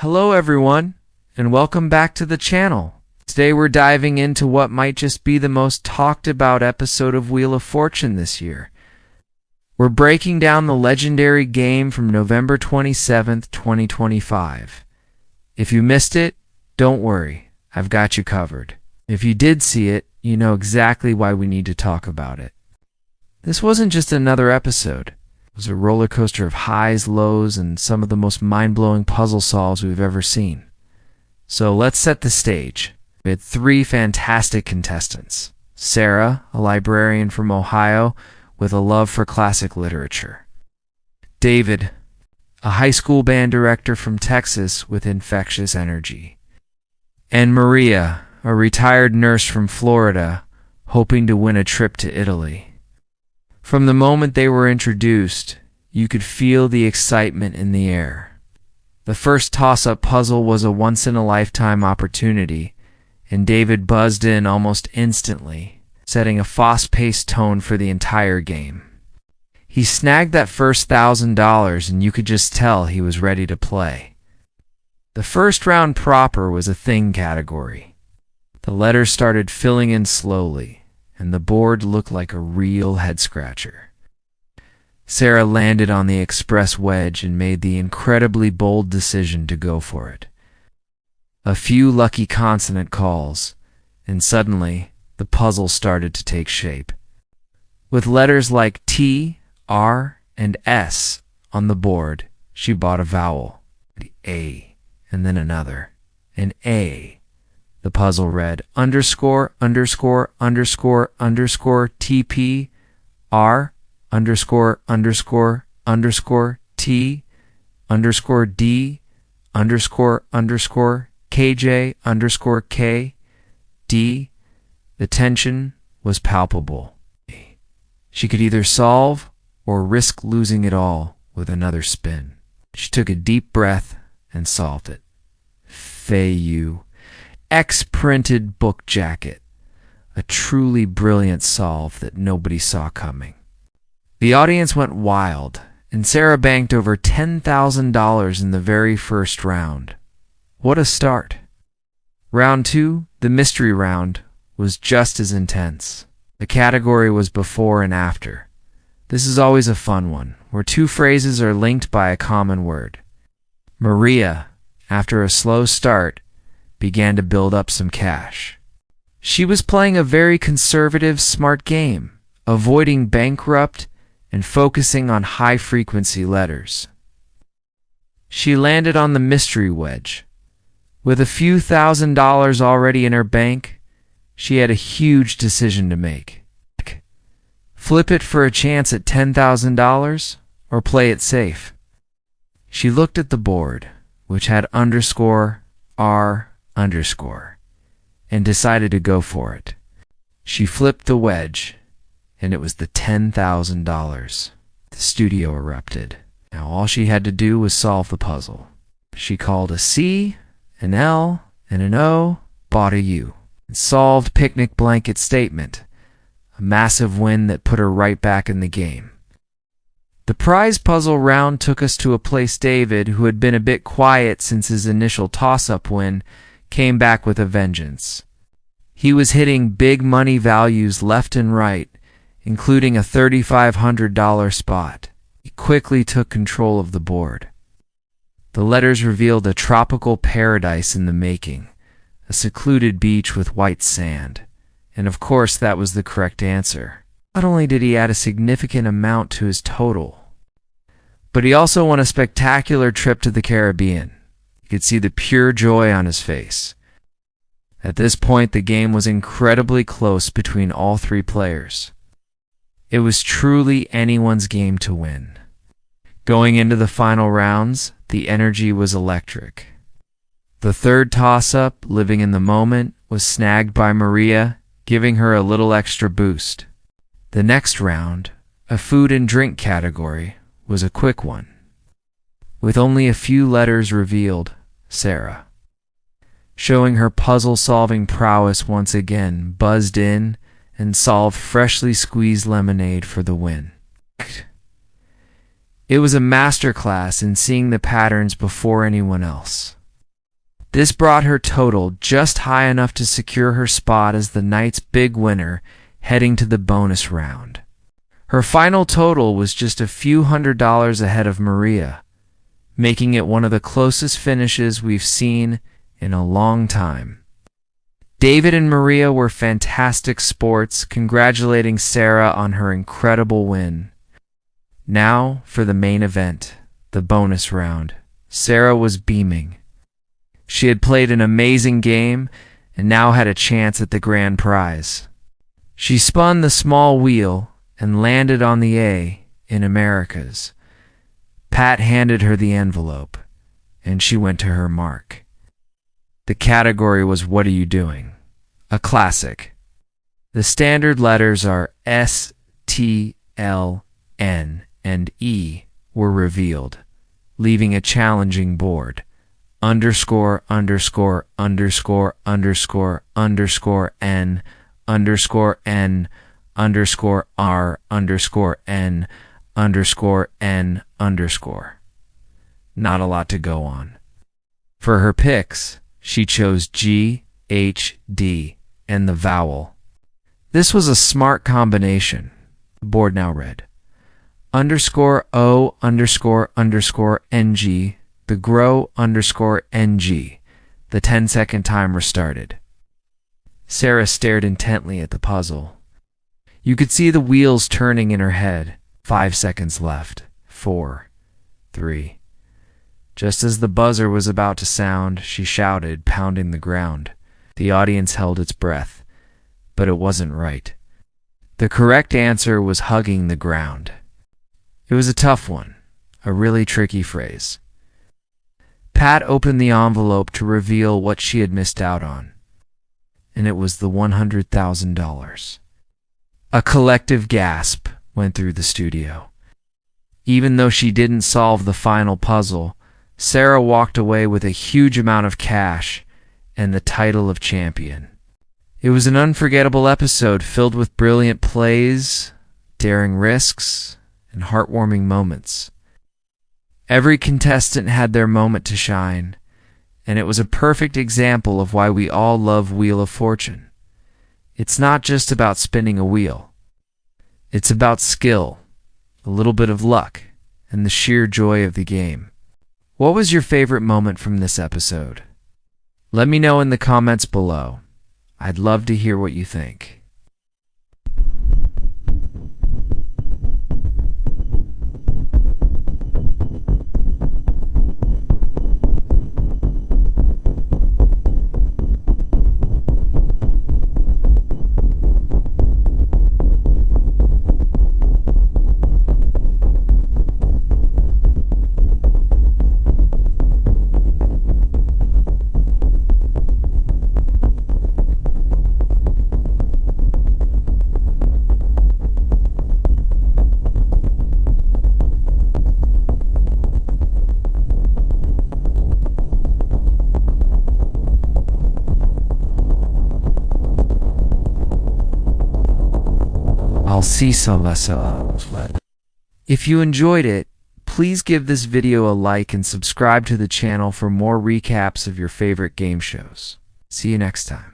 Hello everyone, and welcome back to the channel. Today we're diving into what might just be the most talked about episode of Wheel of Fortune this year. We're breaking down the legendary game from November 27th, 2025. If you missed it, don't worry, I've got you covered. If you did see it, you know exactly why we need to talk about it. This wasn't just another episode. It was a roller coaster of highs, lows, and some of the most mind-blowing puzzle solves we've ever seen. So let's set the stage. We had three fantastic contestants. Sarah, a librarian from Ohio with a love for classic literature. David, a high school band director from Texas with infectious energy. And Maria, a retired nurse from Florida, hoping to win a trip to Italy. From the moment they were introduced, you could feel the excitement in the air. The first toss-up puzzle was a once-in-a-lifetime opportunity, and David buzzed in almost instantly, setting a fast-paced tone for the entire game. He snagged that first $1,000, and you could just tell he was ready to play. The first round proper was a thing category. The letters started filling in slowly, and the board looked like a real head-scratcher. Sarah landed on the express wedge and made the incredibly bold decision to go for it. A few lucky consonant calls, and suddenly the puzzle started to take shape. With letters like T, R, and S on the board, she bought a vowel, the A, and then another, an A. The puzzle read underscore, underscore, underscore, underscore, TP, R, underscore, underscore, underscore, T, underscore, D, underscore, underscore, KJ, underscore, K, D. The tension was palpable. She could either solve or risk losing it all with another spin. She took a deep breath and solved it. Fei-yu. X-printed book jacket. A truly brilliant solve that nobody saw coming. The audience went wild, and Sarah banked over $10,000 in the very first round. What a start. Round 2, the mystery round, was just as intense. The category was before and after. This is always a fun one, where two phrases are linked by a common word. Maria, after a slow start, began to build up some cash. She was playing a very conservative, smart game, avoiding bankrupt and focusing on high-frequency letters. She landed on the mystery wedge. With a few $1,000s already in her bank, she had a huge decision to make. Flip it for a chance at $10,000 or play it safe. She looked at the board, which had underscore, R, underscore, and decided to go for it. She flipped the wedge, and it was the $10,000. The studio erupted. Now all she had to do was solve the puzzle. She called a C, an L, and an O, bought a U, and solved picnic blanket statement, a massive win that put her right back in the game. The prize puzzle round took us to a place David, who had been a bit quiet since his initial toss-up win, came back with a vengeance. He was hitting big money values left and right, including a $3,500 spot. He quickly took control of the board. The letters revealed a tropical paradise in the making, a secluded beach with white sand. And of course that was the correct answer. Not only did he add a significant amount to his total, but he also won a spectacular trip to the Caribbean. You could see the pure joy on his face. At this point, the game was incredibly close between all three players. It was truly anyone's game to win. Going into the final rounds, the energy was electric. The third toss-up, living in the moment, was snagged by Maria, giving her a little extra boost. The next round, a food and drink category, was a quick one. With only a few letters revealed, Sarah, showing her puzzle-solving prowess once again, buzzed in and solved freshly squeezed lemonade for the win. It was a masterclass in seeing the patterns before anyone else. This brought her total just high enough to secure her spot as the night's big winner, heading to the bonus round. Her final total was just a few $100s ahead of Maria, making it one of the closest finishes we've seen in a long time. David and Maria were fantastic sports, congratulating Sarah on her incredible win. Now for the main event, the bonus round. Sarah was beaming. She had played an amazing game and now had a chance at the grand prize. She spun the small wheel and landed on the A in Americas. Pat handed her the envelope, and she went to her mark. The category was "What Are You Doing?" A classic. The standard letters are S, T, L, N, and E were revealed, leaving a challenging board. Underscore, underscore, underscore, underscore, underscore, N, underscore, N, underscore, R, underscore, N, underscore, N, underscore. Not a lot to go on. For her picks, she chose G, H, D, and the vowel. This was a smart combination. The board now read underscore O underscore underscore NG, the grow underscore NG. The 10-second timer started. Sarah stared intently at the puzzle. You could see the wheels turning in her head. 5 seconds left. 4, 3. Just as the buzzer was about to sound, she shouted, pounding the ground. The audience held its breath, but it wasn't right. The correct answer was hugging the ground. It was a tough one, a really tricky phrase. Pat opened the envelope to reveal what she had missed out on, and it was the $100,000. A collective gasp went through the studio. Even though she didn't solve the final puzzle, Sarah walked away with a huge amount of cash and the title of champion. It was an unforgettable episode filled with brilliant plays, daring risks, and heartwarming moments. Every contestant had their moment to shine, and it was a perfect example of why we all love Wheel of Fortune. It's not just about spinning a wheel. It's about skill, a little bit of luck, and the sheer joy of the game. What was your favorite moment from this episode? Let me know in the comments below. I'd love to hear what you think. I'll see some myself. If you enjoyed it, please give this video a like and subscribe to the channel for more recaps of your favorite game shows. See you next time.